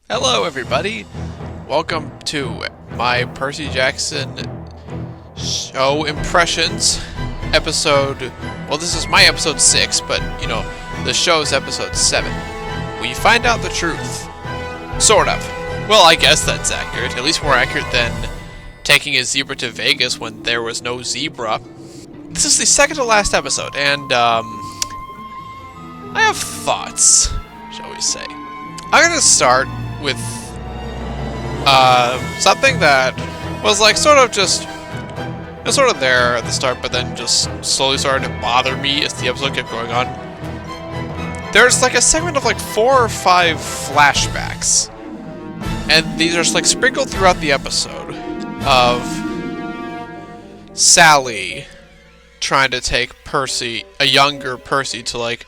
Hello, everybody. Welcome to my Percy Jackson show impressions episode. Well, this is my episode 6, but the show's episode 7. We find out the truth. Sort of. Well, I guess that's accurate. At least more accurate than taking a zebra to Vegas when there was no zebra. This is the second to last episode, and I have thoughts, shall we say. I'm gonna start with something that was like sort of there at the start, but then just slowly started to bother me as the episode kept going on. There's like a segment of like 4 or 5 flashbacks, and these are just like sprinkled throughout the episode of Sally trying to take Percy, a younger Percy, to like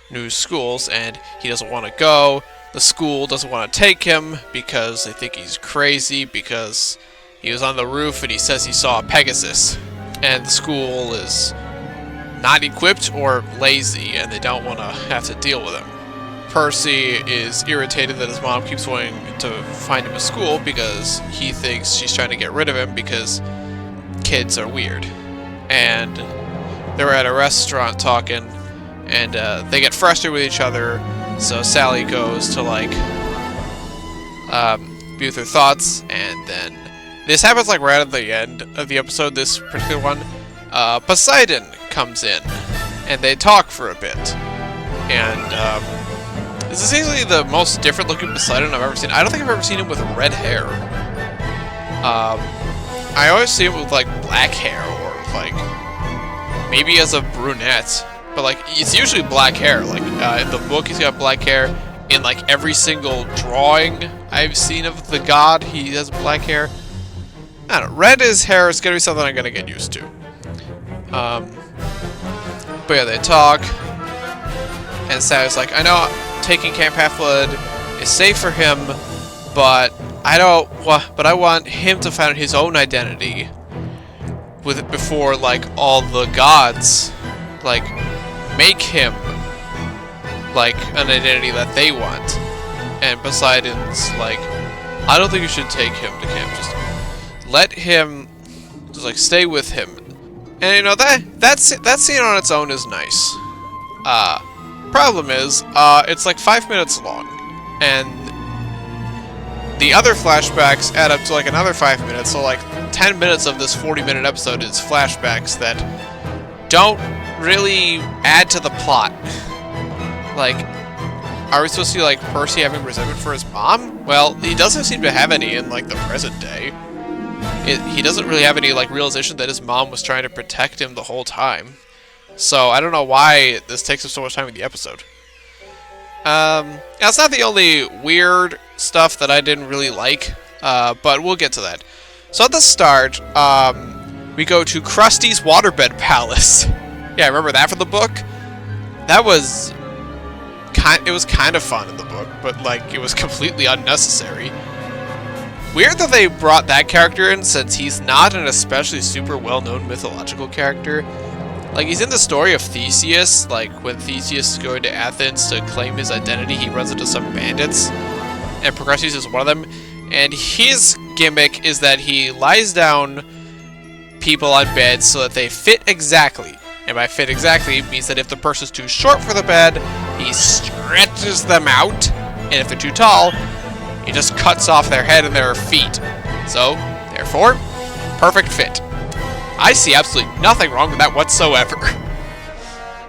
new schools, and he doesn't want to go. The school doesn't want to take him because they think he's crazy because he was on the roof and he says he saw a Pegasus. And the school is not equipped or lazy and they don't want to have to deal with him. Percy is irritated that his mom keeps wanting to find him a school because he thinks she's trying to get rid of him because kids are weird. And they're at a restaurant talking and they get frustrated with each other. So Sally goes to like be with her thoughts, and then this happens like right at the end of the episode. This particular one, Poseidon comes in, and they talk for a bit. And this is easily the most different looking Poseidon I've ever seen. I don't think I've ever seen him with red hair. I always see him with like black hair or like maybe as a brunette. But, like, it's usually black hair. Like, in the book, he's got black hair. In, like, every single drawing I've seen of the god, he has black hair. I don't know. Red his hair is going to be something I'm going to get used to. But, yeah, they talk. And Sally's like, I know taking Camp Half-Blood is safe for him, but I want him to find his own identity with it before, like, all the gods, like, make him like an identity that they want. And Poseidon's like, I don't think you should take him to camp. Just let him, just like stay with him. And that scene on its own is nice. Problem is, it's like 5 minutes long, and the other flashbacks add up to like another 5 minutes. So like 10 minutes of this 40-minute episode is flashbacks that don't really add to the plot. Like, are we supposed to see like Percy having resentment for his mom? Well, he doesn't seem to have any in like the present day. He doesn't really have any like realization that his mom was trying to protect him the whole time. So I don't know why this takes up so much time in the episode. That's not the only weird stuff that I didn't really like, but we'll get to that. So at the start, we go to Krusty's Waterbed Palace. Yeah, I remember that from the book. That was it was kind of fun in the book, but like it was completely unnecessary. Weird that they brought that character in since he's not an especially super well-known mythological character. Like, he's in the story of Theseus. Like, when Theseus is going to Athens to claim his identity, he runs into some bandits, and Procrustes is one of them. And his gimmick is that he lies down people on beds so that they fit exactly. And by fit exactly, it means that if the person's too short for the bed, he stretches them out. And if they're too tall, he just cuts off their head and their feet. So, therefore, perfect fit. I see absolutely nothing wrong with that whatsoever.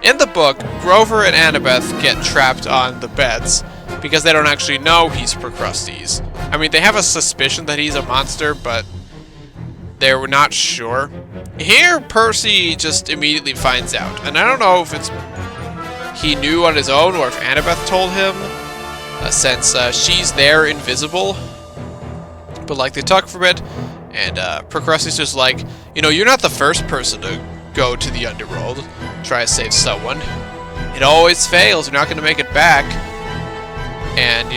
In the book, Grover and Annabeth get trapped on the beds because they don't actually know he's Procrustes. I mean, they have a suspicion that he's a monster, but they were not sure. Here, Percy just immediately finds out. And I don't know if it's he knew on his own or if Annabeth told him, since she's there invisible. But, like, they talk for a bit, and Procrustes is like, you're not the first person to go to the Underworld, try to save someone. It always fails. You're not going to make it back. And,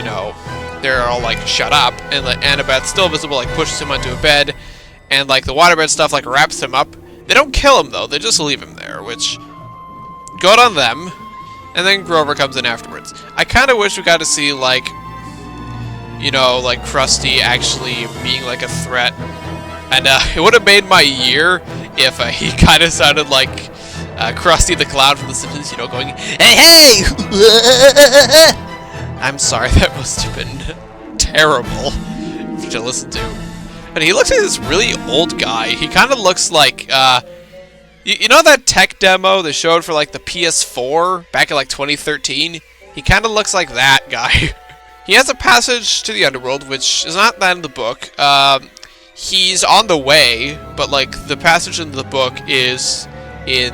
they're all like, shut up. And like, Annabeth, still visible, like, pushes him onto a bed. And, like, the waterbed stuff, like, wraps him up. They don't kill him, though. They just leave him there, which, good on them. And then Grover comes in afterwards. I kind of wish we got to see, like, you know, like Krusty actually being like a threat. And it would have made my year if he kind of sounded like Krusty the Clown from The Simpsons, you know, going, "Hey, hey!" I'm sorry, that must have been terrible to listen to. And he looks like this really old guy. He kind of looks like, you know that tech demo they showed for like the PS4 back in like 2013? He kind of looks like that guy. He has a passage to the Underworld, which is not that in the book. He's on the way, but like the passage in the book is in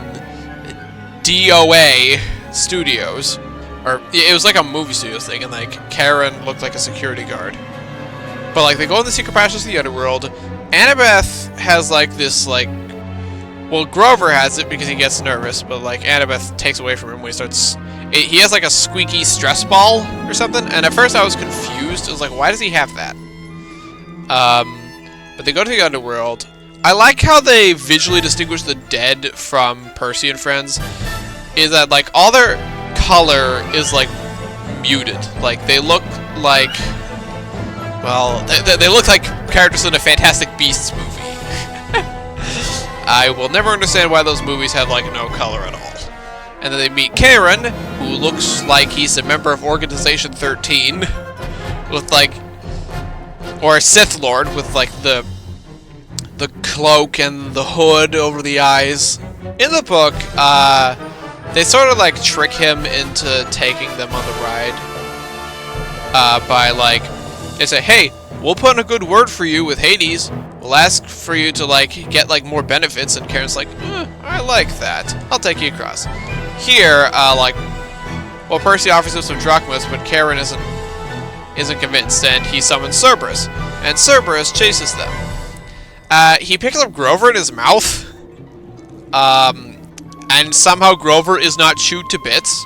DOA Studios, or it was like a movie studios thing, and like Karen looked like a security guard. But like they go in the secret passages of the Underworld. Annabeth has like this like, well, Grover has it because he gets nervous, but like Annabeth takes away from him when he starts. He has like a squeaky stress ball or something, and at first I was confused. I was like, why does he have that? But they go to the Underworld. I like how they visually distinguish the dead from Percy and Friends. Is that like all their color is like muted. Like they look like, well, they look like characters in a Fantastic Beasts movie. I will never understand why those movies have like no color at all. And then they meet Karen, who looks like he's a member of Organization 13, with like, or a Sith Lord with like the cloak and the hood over the eyes. In the book, they sort of like trick him into taking them on the ride by like, they say, "Hey, we'll put in a good word for you with Hades. We'll ask for you to like get like more benefits." And Karen's like, "I like that. I'll take you across." Here, like, well, Percy offers him some drachmas, but Karen isn't convinced, and he summons Cerberus, and Cerberus chases them. He picks up Grover in his mouth, and somehow Grover is not chewed to bits.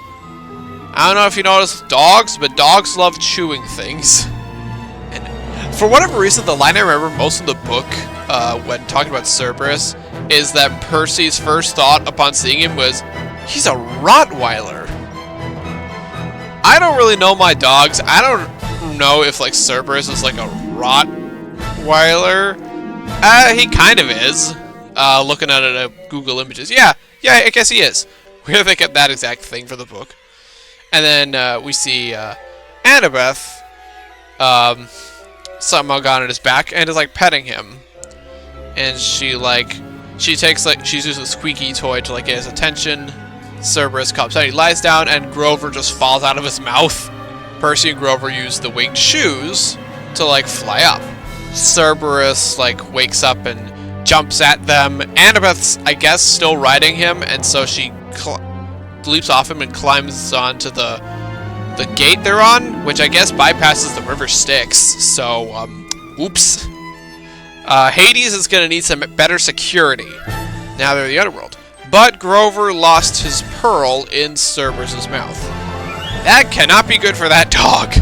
I don't know if you notice dogs, but dogs love chewing things. And for whatever reason, the line I remember most in the book, when talking about Cerberus, is that Percy's first thought upon seeing him was, he's a Rottweiler. I don't really know my dogs. I don't know if like Cerberus is like a Rottweiler. He kind of is. Looking at it at Google Images. Yeah, I guess he is. Where they get that exact thing for the book. And then we see Annabeth somehow got on his back and is like petting him. And she uses a squeaky toy to like get his attention. Cerberus comes out, he lies down, and Grover just falls out of his mouth. Percy and Grover use the winged shoes to like fly up. Cerberus like wakes up and jumps at them. Annabeth's, I guess, still riding him, and so she leaps off him and climbs onto the gate they're on, which I guess bypasses the river Styx. So, oops. Hades is gonna need some better security now they're in the Underworld. But Grover lost his pearl in Cerberus's mouth. That cannot be good for that dog.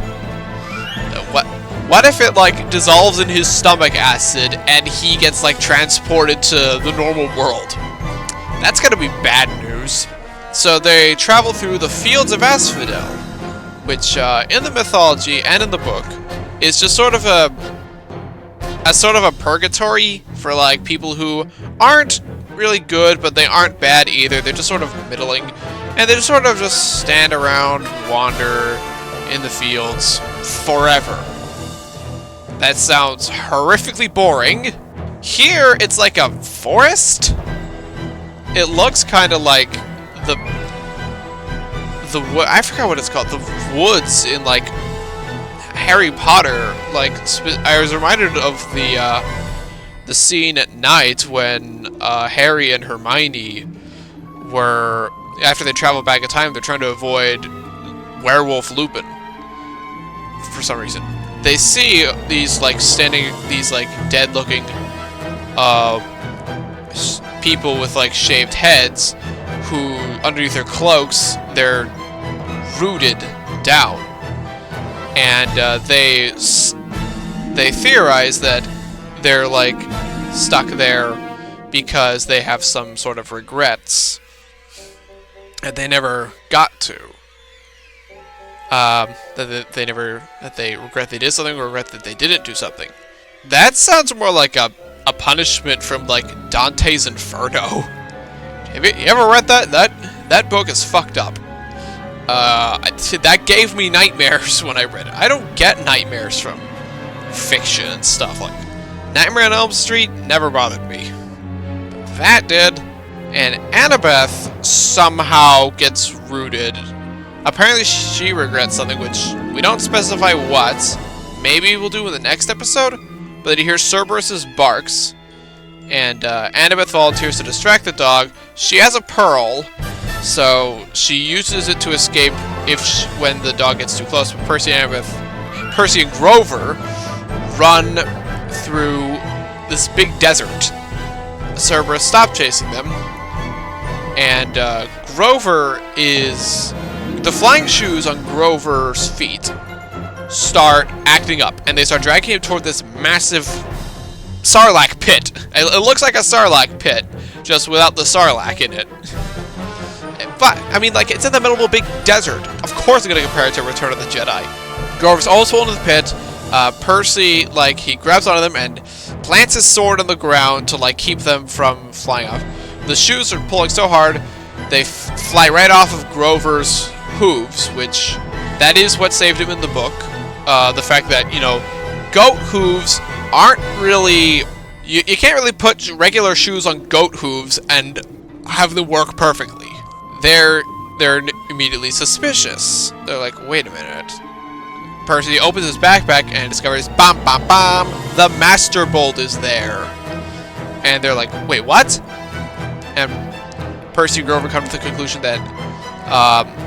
What if it like dissolves in his stomach acid and he gets like transported to the normal world? That's gonna be bad news. So they travel through the fields of Asphodel, which in the mythology and in the book is just sort of a purgatory for like people who aren't really good, but they aren't bad either. They're just sort of middling, and they just sort of just stand around, wander in the fields forever. That sounds horrifically boring. Here, it's like a forest. It looks kind of like I forgot what it's called. The woods in like Harry Potter. Like I was reminded of the scene at night when Harry and Hermione were, after they travel back in time, they're trying to avoid Werewolf Lupin for some reason. They see these like dead-looking people with like shaved heads, who underneath their cloaks they're rooted down, and they theorize that they're like stuck there because they have some sort of regrets and they never got to. that they regret they did something or regret that they didn't do something. That sounds more like a punishment from like Dante's Inferno. Have you ever read that? That book is fucked up. That gave me nightmares when I read it. I don't get nightmares from fiction and stuff. Like Nightmare on Elm Street never bothered me. But that did. And Annabeth somehow gets rooted. Apparently she regrets something, which we don't specify what. Maybe we'll do in the next episode. But then you hear Cerberus's barks. And Annabeth volunteers to distract the dog. She has a pearl, so she uses it to escape when the dog gets too close. But Percy and Grover run through this big desert. Cerberus stopped chasing them, and Grover is... The flying shoes on Grover's feet start acting up, and they start dragging him toward this massive Sarlacc pit. It looks like a Sarlacc pit, just without the Sarlacc in it. But, I mean, like, it's in the middle of a big desert. Of course I'm going to compare it to Return of the Jedi. Grover's always fallen into the pit. Percy, like, he grabs onto them and plants his sword on the ground to, like, keep them from flying off. The shoes are pulling so hard, they fly right off of Grover's hooves, which, that is what saved him in the book. The fact that, you know, goat hooves aren't really... You can't really put regular shoes on goat hooves and have them work perfectly. They're immediately suspicious. They're like, wait a minute. Percy opens his backpack and discovers, bam, bam, bam, the Master Bolt is there. And they're like, wait, what? And Percy and Grover come to the conclusion that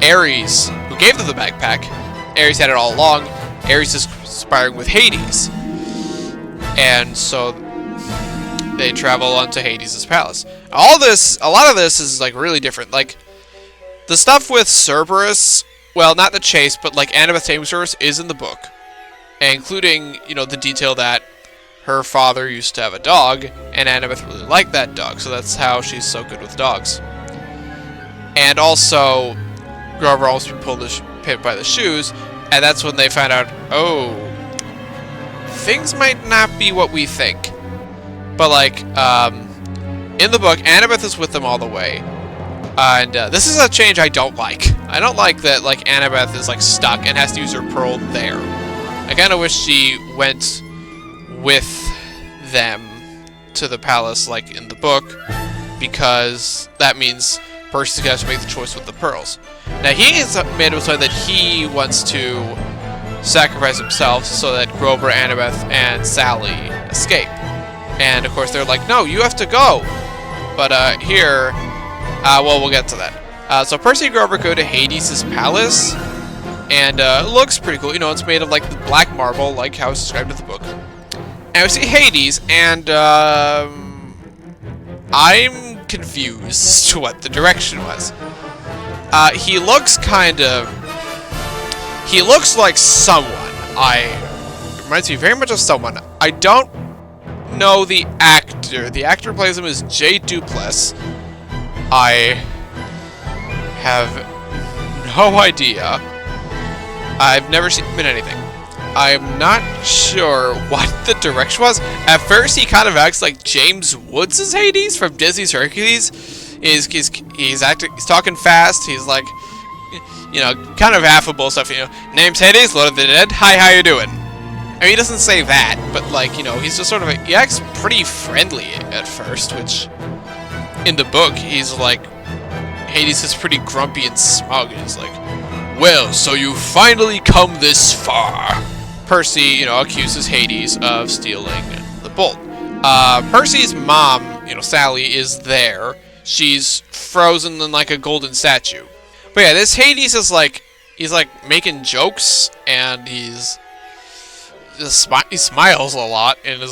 Ares, who gave them the backpack, Ares had it all along. Ares is conspiring with Hades. And so they travel on to Hades' palace. A lot of this is like really different. Like, the stuff with Cerberus, well, not the chase, but like Annabeth taming Cerberus is in the book. Including, you know, the detail that her father used to have a dog, and Annabeth really liked that dog, so that's how she's so good with dogs. And also, Grover also pulled the pit by the shoes, and that's when they found out, oh, things might not be what we think. But like, in the book, Annabeth is with them all the way. And this is a change I don't like. I don't like that, like, Annabeth is, like, stuck and has to use her pearl there. I kind of wish she went with them to the palace, like, in the book, because that means Percy's got to make the choice with the pearls. Now, he has made a decide that he wants to sacrifice himself so that Grover, Annabeth, and Sally escape. And, of course, they're like, no, you have to go. But, here... well, we'll get to that. So Percy and Grover go to Hades' palace, and it looks pretty cool. You know, it's made of, like, the black marble, like how it's described in the book. And we see Hades, and I'm confused as to what the direction was. He looks like someone. It reminds me very much of someone. I don't know the actor. The actor who plays him is Jay Duplass. I have no idea. I've never seen him in anything. I'm not sure what the direction was. At first, he kind of acts like James Woods' Hades from Disney's Hercules. He's talking fast. He's like, you know, kind of affable stuff. You know, name's Hades, Lord of the Dead. Hi, how you doing? I mean, he doesn't say that, but like, you know, he's just sort of he acts pretty friendly at first, which. In the book, he's like, Hades is pretty grumpy and smug, and he's like, well, so you finally come this far. Percy, you know, accuses Hades of stealing the bolt. Percy's mom, you know, Sally, is there. She's frozen in like a golden statue. But yeah, this Hades is like, he's like making jokes, and he smiles a lot, and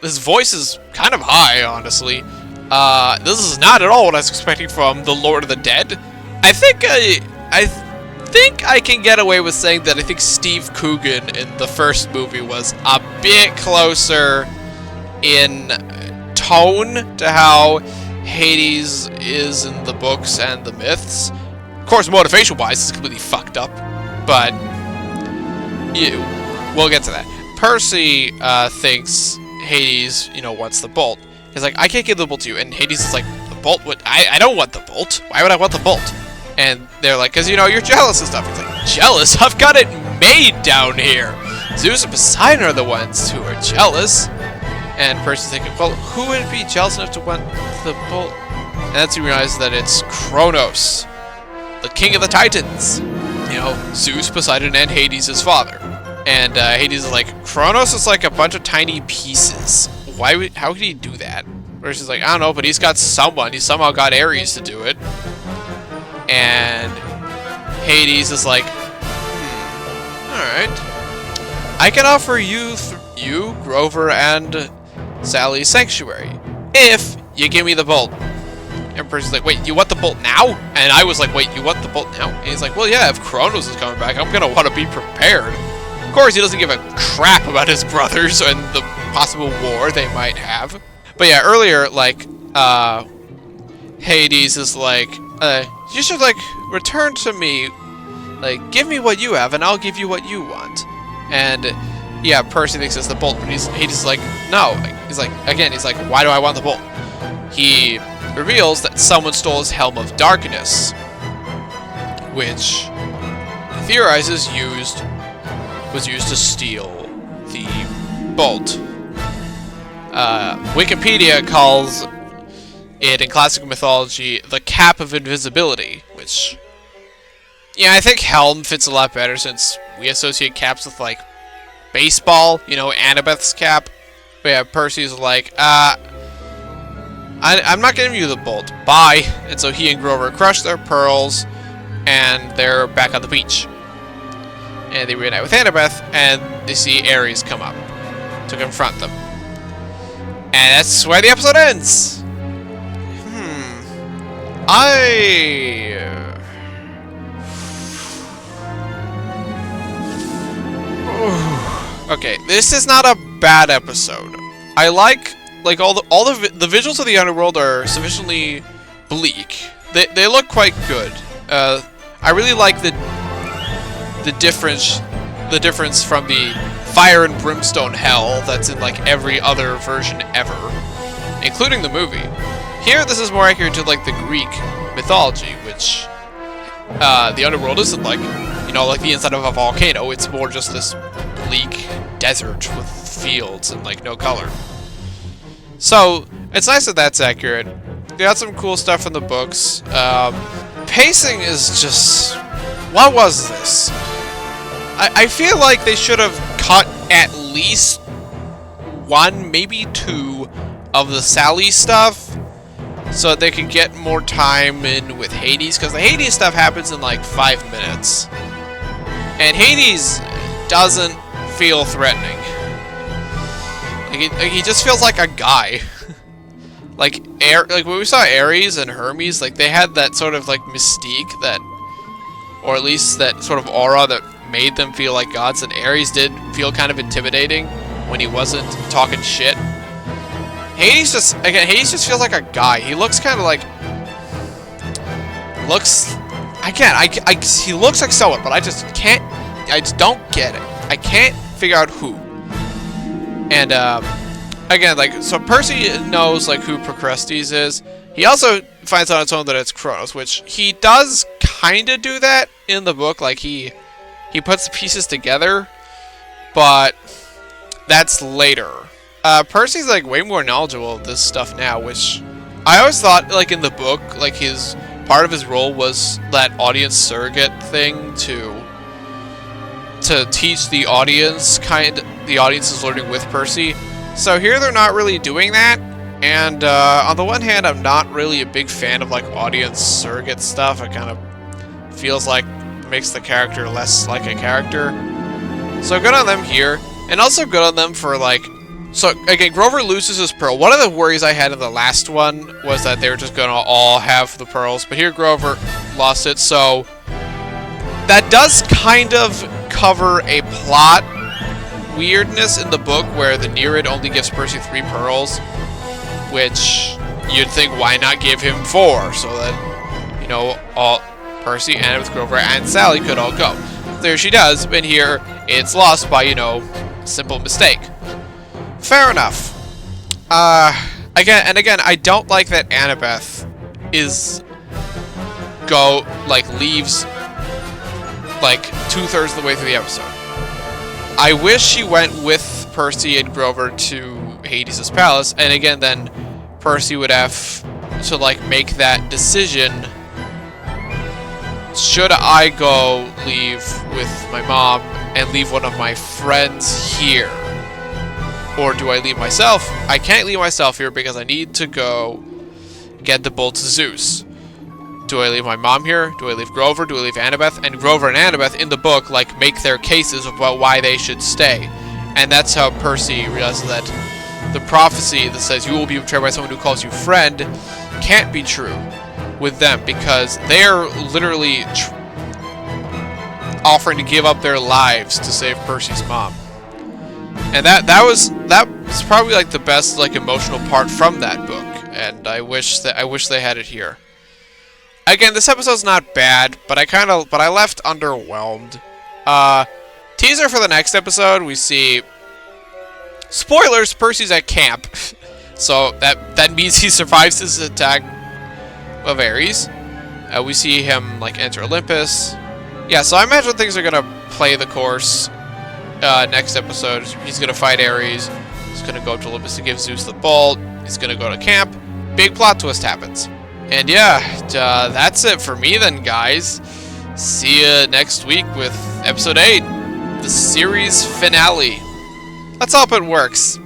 his voice is kind of high, honestly. This is not at all what I was expecting from the Lord of the Dead. I think I can get away with saying that I think Steve Coogan in the first movie was a bit closer in tone to how Hades is in the books and the myths. Of course, motivation-wise, it's completely fucked up, but we'll get to that. Percy thinks Hades, wants the bolt. He's like, I can't give the bolt to you. And Hades is like, the bolt? What? I don't want the bolt. Why would I want the bolt? And they're like, because, you're jealous and stuff. He's like, jealous? I've got it made down here. Zeus and Poseidon are the ones who are jealous. And Percy's thinking, well, who would be jealous enough to want the bolt? And that's when he realizes that it's Kronos, the king of the Titans. Zeus, Poseidon, and Hades' father. And Hades is like, Kronos is like a bunch of tiny pieces. How could he do that? Percy's like, I don't know, but he's got someone. He somehow got Ares to do it. And Hades is like, alright. I can offer you, Grover, and Sally sanctuary if you give me the bolt. And Percy's like, wait, you want the bolt now? And I was like, wait, you want the bolt now? And he's like, well, yeah, if Kronos is coming back, I'm gonna want to be prepared. Of course, he doesn't give a crap about his brothers and the possible war they might have. But yeah, earlier, Hades is like, you should, return to me. Give me what you have, and I'll give you what you want. And yeah, Percy thinks it's the bolt, but Hades is like, no. He's like, why do I want the bolt? He reveals that someone stole his Helm of Darkness, which he theorizes was used to steal the bolt. Wikipedia calls it, in classic mythology, the Cap of Invisibility, which, yeah, I think Helm fits a lot better since we associate caps with, baseball, Annabeth's cap. But yeah, Percy's like, I'm not giving you the bolt. Bye. And so he and Grover crush their pearls, and they're back on the beach. And they reunite with Annabeth, and they see Ares come up to confront them. And that's where the episode ends. Okay, this is not a bad episode. I like all the visuals of the Underworld are sufficiently bleak. They look quite good. I really like the difference from the fire and brimstone hell that's in every other version ever, including the movie. Here, this is more accurate to the Greek mythology, which the Underworld isn't like the inside of a volcano. It's more just this bleak desert with fields and no color. So it's nice that that's accurate. They got some cool stuff in the books. Pacing is just, what was this? I feel like they should have cut at least one, maybe two of the Sally stuff, so that they could get more time in with Hades, because the Hades stuff happens in 5 minutes. And Hades doesn't feel threatening. He just feels like a guy. When we saw Ares and Hermes, they had that sort of mystique that, or at least that sort of aura that made them feel like gods, and Ares did feel kind of intimidating when he wasn't talking shit. Hades just feels like a guy. He looks kind of he looks like someone, but I just don't get it. I can't figure out who. And, again, so Percy knows, who Procrustes is. He also finds out on its own that it's Kronos, which he does kind of do that in the book. He puts the pieces together, but that's later. Percy's, way more knowledgeable of this stuff now, which I always thought, in the book, his part of his role was that audience surrogate thing to teach the audience, the audience is learning with Percy. So here they're not really doing that, and on the one hand, I'm not really a big fan of audience surrogate stuff. It kind of feels like it makes the character less like a character. So good on them here, and also good on them for so again, Grover loses his pearl. One of the worries I had in the last one was that they were just gonna all have the pearls, but here Grover lost it, so that does kind of cover a plot weirdness in the book where the Nereid only gives Percy 3 pearls, which you'd think, why not give him 4, so that, all Percy, Annabeth, Grover, and Sally could all go. There she does, and here It's lost by, you know, simple mistake. Fair enough. Again, I don't like that Annabeth leaves, like, 2/3 of the way through the episode. I wish she went with Percy and Grover to Hades' palace, and again, then Percy would have to, like, make that decision. Should I go leave with my mom and leave one of my friends here? Or do I leave myself? I can't leave myself here because I need to go get the bowl to Zeus. Do I leave my mom here? Do I leave Grover? Do I leave Annabeth? And Grover and Annabeth in the book, like, make their cases about why they should stay. And that's how Percy realizes that the prophecy that says you will be betrayed by someone who calls you friend can't be true with them, because they're literally offering to give up their lives to save Percy's mom. And that was probably, like, the best, like, emotional part from that book, and I wish they had it here. Again, this episode's not bad, but I left underwhelmed. Teaser for the next episode, we see, spoilers, Percy's at camp. So that means he survives his attack of Ares. We see him, like, enter Olympus. Yeah, so I imagine things are gonna play the course. Next episode, he's gonna fight Ares. He's gonna go to Olympus to give Zeus the bolt. He's gonna go to camp. Big plot twist happens. And yeah, that's it for me then, guys. See you next week with episode 8, the series finale. Let's hope it works.